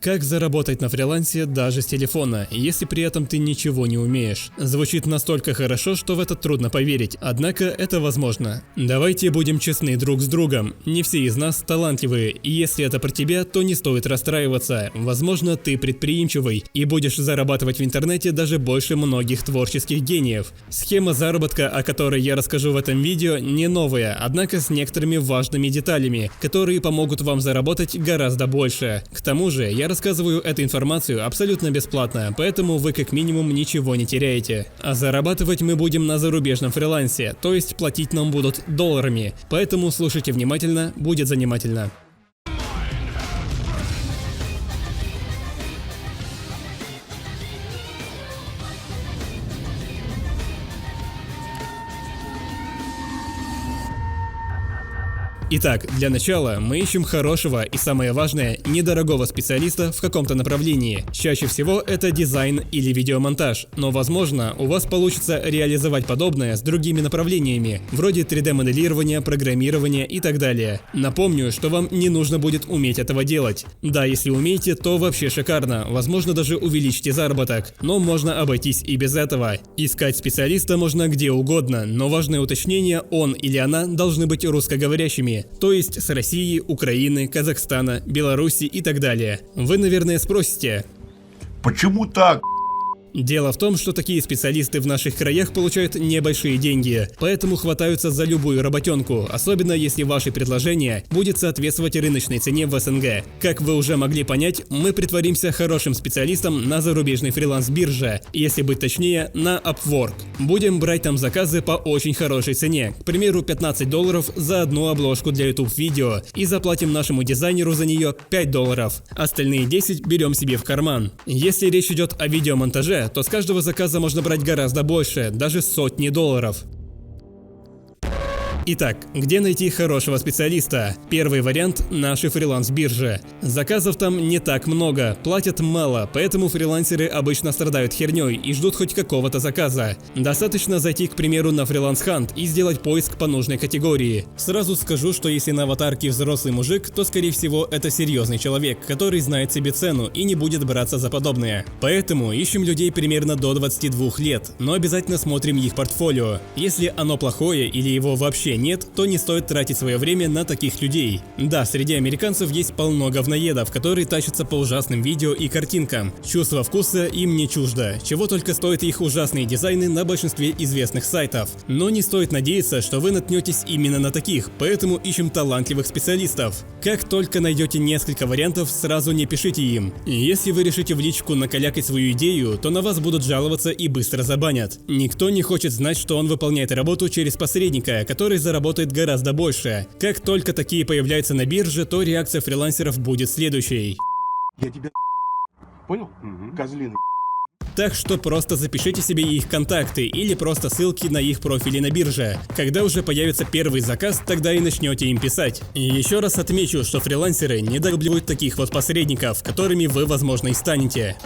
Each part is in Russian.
Как заработать на фрилансе даже с телефона, если при этом ты ничего не умеешь? Звучит настолько хорошо, что в это трудно поверить, однако это возможно. Давайте будем честны друг с другом. Не все из нас талантливые, и если это про тебя, то не стоит расстраиваться. Возможно, ты предприимчивый и будешь зарабатывать в интернете даже больше многих творческих гениев. Схема заработка, о которой я расскажу в этом видео, не новая, однако с некоторыми важными деталями, которые помогут вам заработать гораздо больше. К тому же, я рассказываю эту информацию абсолютно бесплатно, поэтому вы как минимум ничего не теряете. А зарабатывать мы будем на зарубежном фрилансе, то есть платить нам будут долларами. Поэтому слушайте внимательно, будет занимательно. Итак, для начала мы ищем хорошего и, самое важное, недорогого специалиста в каком-то направлении. Чаще всего это дизайн или видеомонтаж, но возможно у вас получится реализовать подобное с другими направлениями, вроде 3D-моделирования, программирования и так далее. Напомню, что вам не нужно будет уметь этого делать. Да, если умеете, то вообще шикарно, возможно даже увеличите заработок, но можно обойтись и без этого. Искать специалиста можно где угодно, но важное уточнение: он или она должны быть русскоговорящими. То есть с России, Украины, Казахстана, Беларуси и так далее. Вы, наверное, спросите: почему так? Дело в том, что такие специалисты в наших краях получают небольшие деньги, поэтому хватаются за любую работенку, особенно если ваше предложение будет соответствовать рыночной цене в СНГ. Как вы уже могли понять, мы притворимся хорошим специалистом на зарубежной фриланс-бирже, если быть точнее, на Upwork. Будем брать там заказы по очень хорошей цене, к примеру, $15 за одну обложку для YouTube-видео, и заплатим нашему дизайнеру за нее $5. Остальные 10 берем себе в карман. Если речь идет о видеомонтаже, то с каждого заказа можно брать гораздо больше, даже сотни долларов. Итак, где найти хорошего специалиста? Первый вариант – наши фриланс-биржи. Заказов там не так много, платят мало, поэтому фрилансеры обычно страдают херней и ждут хоть какого-то заказа. Достаточно зайти, к примеру, на Freelance Hunt и сделать поиск по нужной категории. Сразу скажу, что если на аватарке взрослый мужик, то скорее всего это серьезный человек, который знает себе цену и не будет браться за подобное. Поэтому ищем людей примерно до 22 лет, но обязательно смотрим их портфолио. Если оно плохое или его вообще нет, то не стоит тратить свое время на таких людей. Да, среди американцев есть полно говноедов, которые тащатся по ужасным видео и картинкам. Чувство вкуса им не чуждо, чего только стоят их ужасные дизайны на большинстве известных сайтов. Но не стоит надеяться, что вы наткнетесь именно на таких, поэтому ищем талантливых специалистов. Как только найдете несколько вариантов, сразу не пишите им. Если вы решите в личку накалякать свою идею, то на вас будут жаловаться и быстро забанят. Никто не хочет знать, что он выполняет работу через посредника, который заработает гораздо больше. Как только такие появляются на бирже, то реакция фрилансеров будет следующей: я тебя понял? Козлина. Так что просто запишите себе их контакты или просто ссылки на их профили на бирже. Когда уже появится первый заказ, тогда и начнете им писать. И еще раз отмечу, что фрилансеры недолюбливают таких вот посредников, которыми вы, возможно, и станете.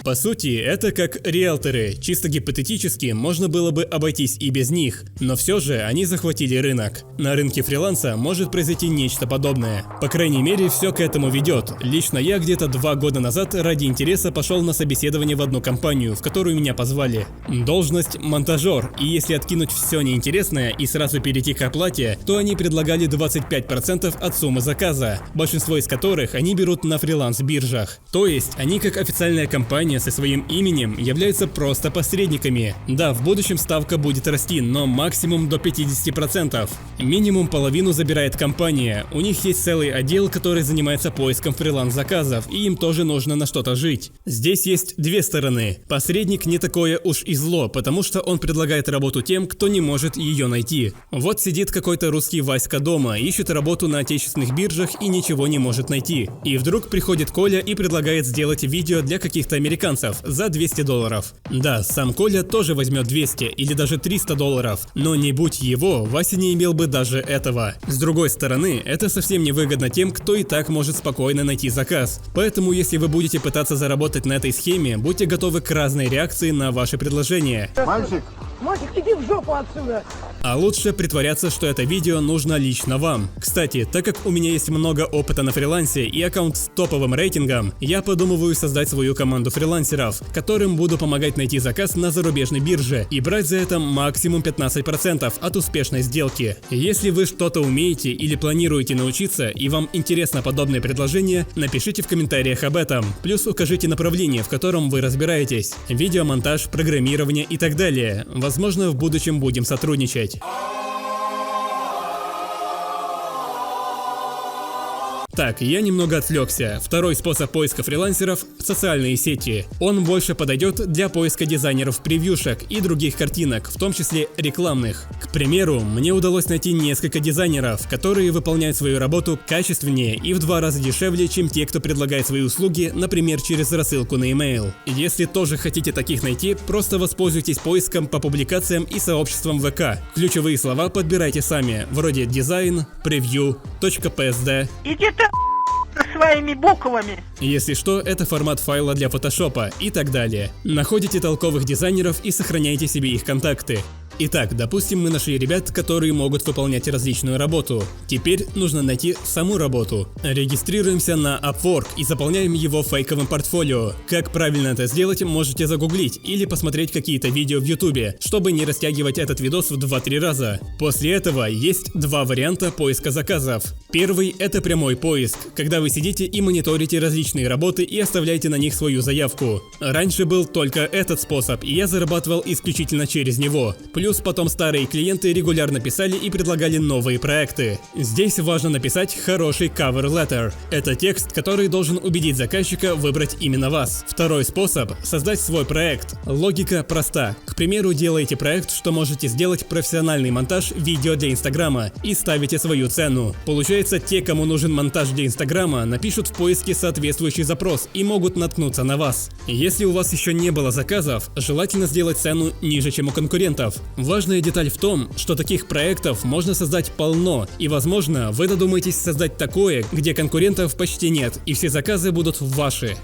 По сути, это как риэлторы, чисто гипотетически можно было бы обойтись и без них, но все же они захватили рынок. На рынке фриланса может произойти нечто подобное. По крайней мере, все к этому ведет. Лично я где-то 2 года назад ради интереса пошел на собеседование в одну компанию, в которую меня позвали. Должность монтажер, и если откинуть все неинтересное и сразу перейти к оплате, то они предлагали 25% от суммы заказа, большинство из которых они берут на фриланс-биржах. То есть они как официальная компания со своим именем являются просто посредниками. Да, в будущем ставка будет расти, но максимум до 50%. Минимум половину забирает компания. У них есть целый отдел, который занимается поиском фриланс-заказов, и им тоже нужно на что-то жить. Здесь есть две стороны. Посредник не такое уж и зло, потому что он предлагает работу тем, кто не может ее найти. Вот сидит какой-то русский Васька дома, ищет работу на отечественных биржах и ничего не может найти. И вдруг приходит Коля и предлагает сделать видео для каких-то американцев за $200. Да, сам Коля тоже возьмет 200 или даже $300, но не будь его, Вася не имел бы даже этого. С другой стороны, это совсем не выгодно тем, кто и так может спокойно найти заказ. Поэтому, если вы будете пытаться заработать на этой схеме, будьте готовы к разной реакции на ваши предложения. Мальчик, Мальчик, иди в жопу отсюда! А лучше притворяться, что это видео нужно лично вам. Кстати, так как у меня есть много опыта на фрилансе и аккаунт с топовым рейтингом, я подумываю создать свою команду фрилансеров, которым буду помогать найти заказ на зарубежной бирже и брать за это максимум 15% от успешной сделки. Если вы что-то умеете или планируете научиться и вам интересно подобное предложение, напишите в комментариях об этом, плюс укажите направление, в котором вы разбираетесь: видеомонтаж, программирование и так далее. Возможно, в будущем будем сотрудничать. Так, я немного отвлекся. Второй способ поиска фрилансеров – социальные сети. Он больше подойдет для поиска дизайнеров превьюшек и других картинок, в том числе рекламных. К примеру, мне удалось найти несколько дизайнеров, которые выполняют свою работу качественнее и в 2 раза дешевле, чем те, кто предлагает свои услуги, например, через рассылку на e-mail. Если тоже хотите таких найти, просто воспользуйтесь поиском по публикациям и сообществам ВК. Ключевые слова подбирайте сами, вроде дизайн, превью, .psd. Иди ты со своими буквами. Если что, это формат файла для фотошопа и так далее. Находите толковых дизайнеров и сохраняйте себе их контакты. Итак, допустим, мы нашли ребят, которые могут выполнять различную работу. Теперь нужно найти саму работу. Регистрируемся на Upwork и заполняем его фейковым портфолио. Как правильно это сделать, можете загуглить или посмотреть какие-то видео в YouTube, чтобы не растягивать этот видос в 2-3 раза. После этого есть 2 варианта поиска заказов. Первый – это прямой поиск, когда вы сидите и мониторите различные работы и оставляете на них свою заявку. Раньше был только этот способ, и я зарабатывал исключительно через него. Плюс потом старые клиенты регулярно писали и предлагали новые проекты. Здесь важно написать хороший cover letter. Это текст, который должен убедить заказчика выбрать именно вас. Второй способ – создать свой проект. Логика проста. К примеру, делаете проект, что можете сделать профессиональный монтаж видео для Инстаграма и ставите свою цену. Получается, те, кому нужен монтаж для Инстаграма, напишут в поиске соответствующий запрос и могут наткнуться на вас. Если у вас еще не было заказов, желательно сделать цену ниже, чем у конкурентов. Важная деталь в том, что таких проектов можно создать полно, и возможно, вы додумаетесь создать такое, где конкурентов почти нет, и все заказы будут ваши.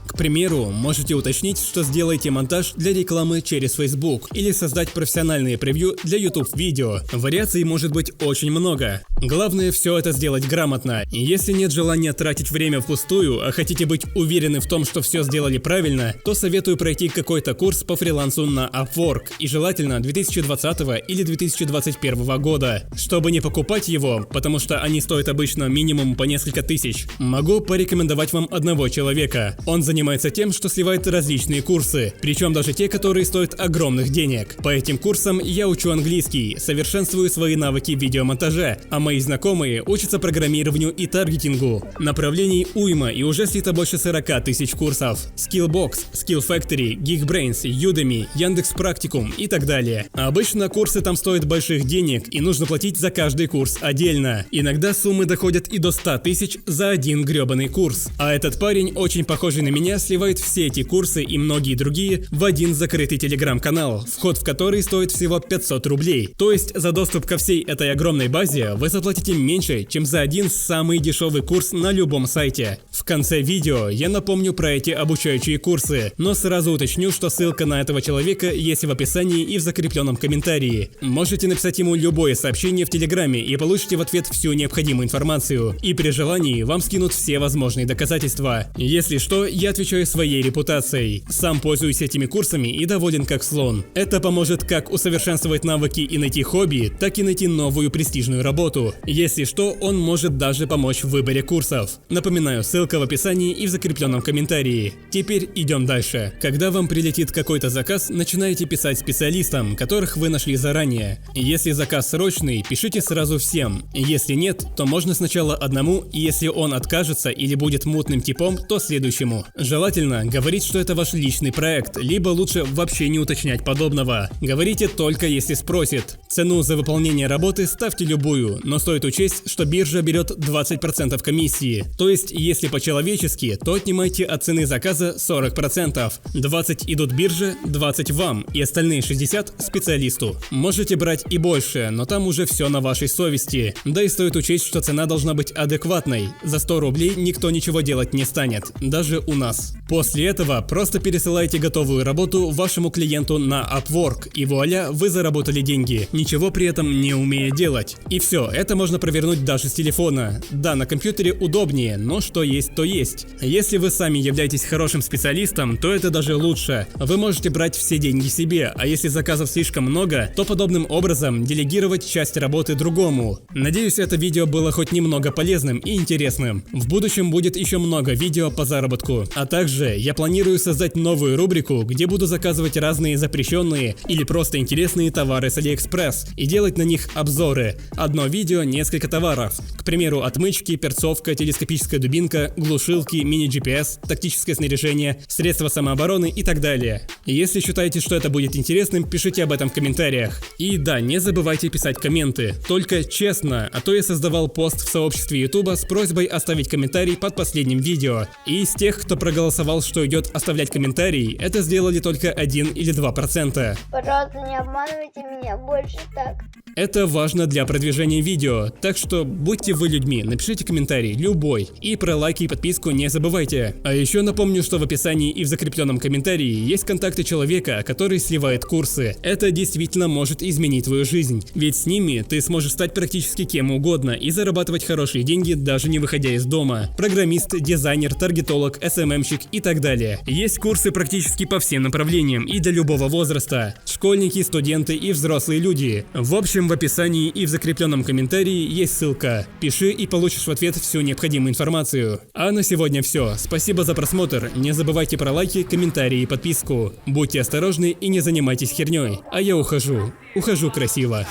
К примеру, можете уточнить, что сделаете монтаж для рекламы через Facebook или создать профессиональные превью для YouTube видео. Вариаций может быть очень много. Главное все это сделать грамотно. И если нет желания тратить время впустую, а хотите быть уверены в том, что все сделали правильно, то советую пройти какой-то курс по фрилансу на Upwork, и желательно 2020 или 2021 года. Чтобы не покупать его, потому что они стоят обычно минимум по несколько тысяч, могу порекомендовать вам одного человека. Он занимается тем, что сливает различные курсы, причем даже те, которые стоят огромных денег. По этим курсам я учу английский, совершенствую свои навыки в видеомонтаже, а мои знакомые учатся программированию и таргетингу. Направлений уйма, и уже слито больше 40 тысяч курсов. Skillbox, Skill Factory, Geekbrains, Udemy, Яндекс.Практикум и так далее. Обычно курсы там стоят больших денег, и нужно платить за каждый курс отдельно. Иногда суммы доходят и до 100 тысяч за один гребаный курс. А этот парень, очень похожий на меня, сливает все эти курсы и многие другие в один закрытый телеграм-канал, вход в который стоит всего 500 рублей. То есть за доступ ко всей этой огромной базе вы заплатите меньше, чем за один самый дешевый курс на любом сайте. В конце видео я напомню про эти обучающие курсы, но сразу уточню, что ссылка на этого человека есть в описании и в закрепленном комментарии. Можете написать ему любое сообщение в телеграме и получите в ответ всю необходимую информацию. И при желании вам скинут все возможные доказательства. Если что, я отвечаю своей репутацией. Сам пользуюсь этими курсами и доволен как слон. Это поможет как усовершенствовать навыки и найти хобби, так и найти новую престижную работу. Если что, он может даже помочь в выборе курсов. Напоминаю, ссылка в описании и в закрепленном комментарии. Теперь идем дальше. Когда вам прилетит какой-то заказ, начинаете писать специалистам, которых вы нашли заранее. Если заказ срочный, пишите сразу всем. Если нет, то можно сначала одному, и если он откажется или будет мутным типом, то следующему. Желательно говорить, что это ваш личный проект, либо лучше вообще не уточнять подобного. Говорите только если спросит. Цену за выполнение работы ставьте любую, но стоит учесть, что биржа берет 20% комиссии. То есть, если по-человечески, то отнимайте от цены заказа 40%. 20 идут бирже, 20 вам, и остальные 60 специалисту. Можете брать и больше, но там уже все на вашей совести. Да и стоит учесть, что цена должна быть адекватной. За 100 рублей никто ничего делать не станет, даже у нас. вас. После этого просто пересылайте готовую работу вашему клиенту на Upwork, и вуаля, вы заработали деньги, ничего при этом не умея делать. И все, это можно провернуть даже с телефона. Да, на компьютере удобнее, но что есть, то есть. Если вы сами являетесь хорошим специалистом, то это даже лучше. Вы можете брать все деньги себе, а если заказов слишком много, то подобным образом делегировать часть работы другому. Надеюсь, это видео было хоть немного полезным и интересным. В будущем будет еще много видео по заработку, а также я планирую создать новую рубрику, где буду заказывать разные запрещенные или просто интересные товары с AliExpress и делать на них обзоры. Одно видео, несколько товаров. К примеру, отмычки, перцовка, телескопическая дубинка, глушилки, мини-GPS, тактическое снаряжение, средства самообороны и так далее. Если считаете, что это будет интересным, пишите об этом в комментариях. И да, не забывайте писать комменты. Только честно, а то я создавал пост в сообществе YouTube с просьбой оставить комментарий под последним видео. И из тех, кто проголосовал, что идет оставлять комментарий, это сделали только 1 или 2%. Пожалуйста, не обманывайте меня больше так. Это важно для продвижения видео, так что будьте вы людьми, напишите комментарий, любой, и про лайки и подписку не забывайте. А еще напомню, что в описании и в закрепленном комментарии есть контакты человека, который сливает курсы. Это действительно может изменить твою жизнь, ведь с ними ты сможешь стать практически кем угодно и зарабатывать хорошие деньги, даже не выходя из дома. Программист, дизайнер, таргетолог, SMM-щик и так далее. Есть курсы практически по всем направлениям и для любого возраста. Школьники, студенты и взрослые люди. В общем, в описании и в закрепленном комментарии есть ссылка. Пиши и получишь в ответ всю необходимую информацию. А на сегодня все. Спасибо за просмотр. Не забывайте про лайки, комментарии и подписку. Будьте осторожны и не занимайтесь херней. А я ухожу. Ухожу красиво.